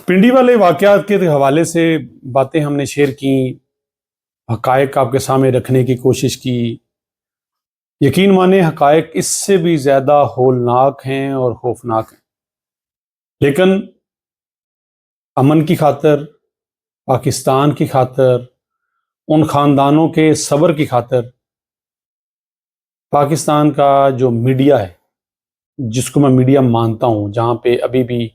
پنڈی والے واقعات کے حوالے سے باتیں ہم نے شیئر کی، حقائق آپ کے سامنے رکھنے کی کوشش کی۔ یقین مانیں حقائق اس سے بھی زیادہ ہولناک ہیں اور خوفناک ہیں، لیکن امن کی خاطر، پاکستان کی خاطر، ان خاندانوں کے صبر کی خاطر، پاکستان کا جو میڈیا ہے، جس کو میں میڈیا مانتا ہوں، جہاں پہ ابھی بھی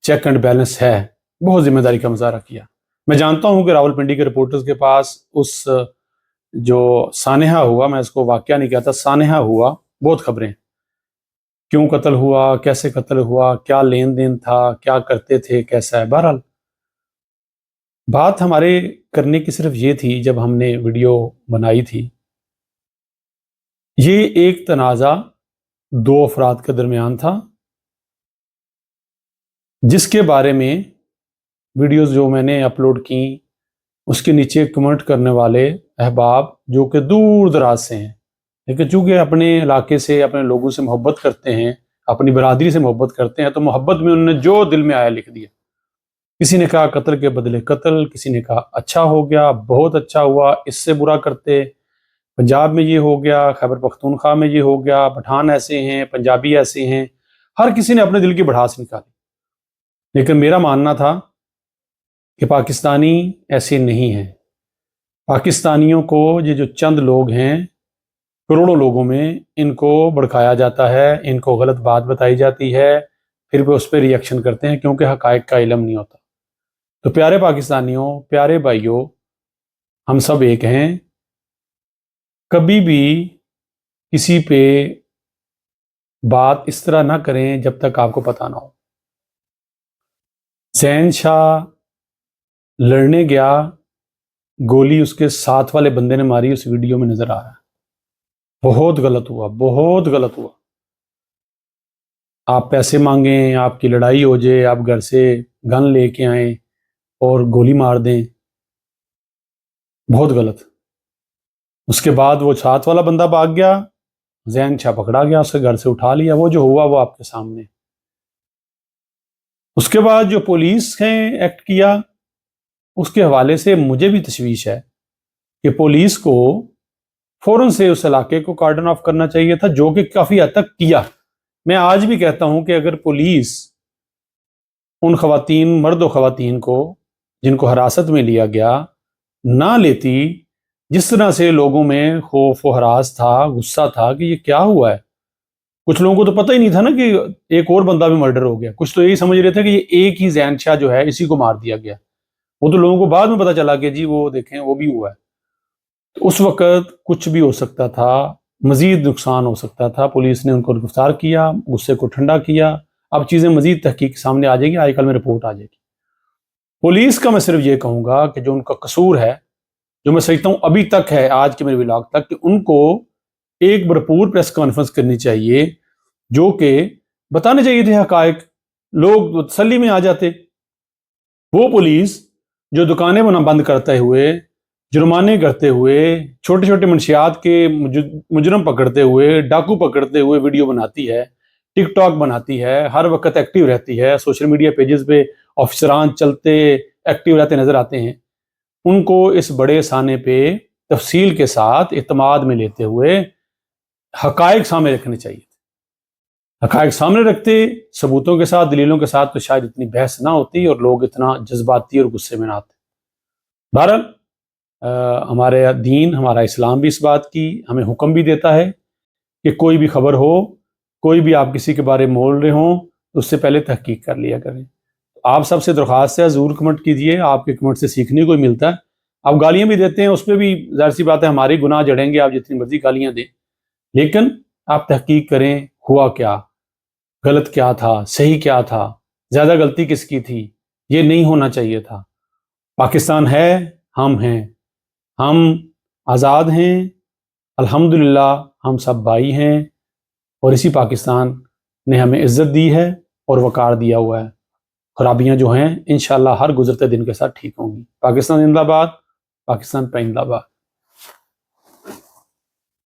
چیک اینڈ بیلنس ہے، بہت ذمہ داری کا مظاہرہ کیا۔ میں جانتا ہوں کہ راولپنڈی کے رپورٹرز کے پاس اس جو سانحہ ہوا، میں اس کو واقعہ نہیں کہتا، سانحہ ہوا، بہت خبریں، کیوں قتل ہوا، کیسے قتل ہوا، کیا لین دین تھا، کیا کرتے تھے، کیسا ہے۔ بہرحال بات ہمارے کرنے کی صرف یہ تھی، جب ہم نے ویڈیو بنائی تھی، یہ ایک تنازع دو افراد کے درمیان تھا، جس کے بارے میں ویڈیوز جو میں نے اپلوڈ کی، اس کے نیچے کمنٹ کرنے والے احباب جو کہ دور دراز سے ہیں، لیکن چونکہ اپنے علاقے سے، اپنے لوگوں سے محبت کرتے ہیں، اپنی برادری سے محبت کرتے ہیں، تو محبت میں انہوں نے جو دل میں آیا لکھ دیا۔ کسی نے کہا قتل کے بدلے قتل، کسی نے کہا اچھا ہو گیا، بہت اچھا ہوا، اس سے برا کرتے، پنجاب میں یہ ہو گیا، خیبر پختونخوا میں یہ ہو گیا، پٹھان ایسے ہیں، پنجابی ایسے ہیں، ہر کسی نے اپنے دل کی بڑھاس نکالی۔ لیکن میرا ماننا تھا کہ پاکستانی ایسے نہیں ہیں۔ پاکستانیوں کو یہ جو چند لوگ ہیں، کروڑوں لوگوں میں، ان کو بھڑکایا جاتا ہے، ان کو غلط بات بتائی جاتی ہے، پھر وہ اس پہ ری ایکشن کرتے ہیں کیونکہ حقائق کا علم نہیں ہوتا۔ تو پیارے پاکستانیوں، پیارے بھائیوں، ہم سب ایک ہیں، کبھی بھی کسی پہ بات اس طرح نہ کریں جب تک آپ کو پتہ نہ ہو۔ زین شاہ لڑنے گیا، گولی اس کے ساتھ والے بندے نے ماری، اس ویڈیو میں نظر آ رہا ہے۔ بہت غلط ہوا، بہت غلط ہوا۔ آپ پیسے مانگیں، آپ کی لڑائی ہو جائے، آپ گھر سے گن لے کے آئیں اور گولی مار دیں، بہت غلط۔ اس کے بعد وہ ساتھ والا بندہ بھاگ گیا، زین شاہ پکڑا گیا، اس کے گھر سے اٹھا لیا، وہ جو ہوا وہ آپ کے سامنے۔ اس کے بعد جو پولیس نے ایکٹ کیا، اس کے حوالے سے مجھے بھی تشویش ہے کہ پولیس کو فوراً سے اس علاقے کو کارڈن آف کرنا چاہیے تھا، جو کہ کافی حد تک کیا۔ میں آج بھی کہتا ہوں کہ اگر پولیس ان خواتین، مرد و خواتین کو جن کو حراست میں لیا گیا، نہ لیتی، جس طرح سے لوگوں میں خوف و ہراس تھا، غصہ تھا کہ یہ کیا ہوا ہے۔ کچھ لوگوں کو تو پتہ ہی نہیں تھا نا کہ ایک اور بندہ بھی مرڈر ہو گیا، کچھ تو یہی سمجھ رہے تھے کہ یہ ایک ہی زین شاہ جو ہے اسی کو مار دیا گیا۔ وہ تو لوگوں کو بعد میں پتہ چلا کہ جی وہ دیکھیں وہ بھی ہوا ہے۔ تو اس وقت کچھ بھی ہو سکتا تھا، مزید نقصان ہو سکتا تھا۔ پولیس نے ان کو گرفتار کیا، غصے کو ٹھنڈا کیا۔ اب چیزیں مزید تحقیق سامنے آ جائے گی، آج کل میں رپورٹ آ جائے گی۔ پولیس کا میں صرف یہ کہوں گا کہ جو ان کا قصور ہے، جو میں سمجھتا ہوں ابھی تک ہے، آج کے میرے ولاگ تک، کہ ان کو ایک بھرپور پریس کانفرنس کرنی چاہیے، جو کہ بتانے چاہیے تھے حقائق، لوگ تسلی میں آ جاتے۔ وہ پولیس جو دکانیں بند کرتے ہوئے، جرمانے کرتے ہوئے، چھوٹے چھوٹے منشیات کے مجرم پکڑتے ہوئے، ڈاکو پکڑتے ہوئے ویڈیو بناتی ہے، ٹک ٹاک بناتی ہے، ہر وقت ایکٹیو رہتی ہے، سوشل میڈیا پیجز پہ آفیسران چلتے ایکٹیو رہتے نظر آتے ہیں، ان کو اس بڑے سانے پہ تفصیل کے ساتھ اعتماد میں لیتے ہوئے حقائق سامنے رکھنے چاہیے۔ حقائق سامنے رکھتے، ثبوتوں کے ساتھ، دلیلوں کے ساتھ، تو شاید اتنی بحث نہ ہوتی اور لوگ اتنا جذباتی اور غصے میں نہ آتے۔ بہرحال ہمارے دین، ہمارا اسلام بھی اس بات کی ہمیں حکم بھی دیتا ہے کہ کوئی بھی خبر ہو، کوئی بھی آپ کسی کے بارے میں بول رہے ہوں، تو اس سے پہلے تحقیق کر لیا کریں۔ آپ سب سے درخواست ہے، ضرور کمنٹ کیجئے، آپ کے کمنٹ سے سیکھنے کو ملتا ہے۔ آپ گالیاں بھی دیتے ہیں، اس پہ بھی ظاہر سی بات ہے ہماری گناہ جڑیں گے، آپ جتنی مرضی گالیاں دیں، لیکن آپ تحقیق کریں، ہوا کیا، غلط کیا تھا، صحیح کیا تھا، زیادہ غلطی کس کی تھی، یہ نہیں ہونا چاہیے تھا۔ پاکستان ہے، ہم ہیں، ہم آزاد ہیں، الحمدللہ ہم سب بھائی ہیں، اور اسی پاکستان نے ہمیں عزت دی ہے اور وقار دیا ہوا ہے۔ خرابیاں جو ہیں انشاءاللہ ہر گزرتے دن کے ساتھ ٹھیک ہوں گی۔ پاکستان زندہ باد، پاکستان پائندہ باد۔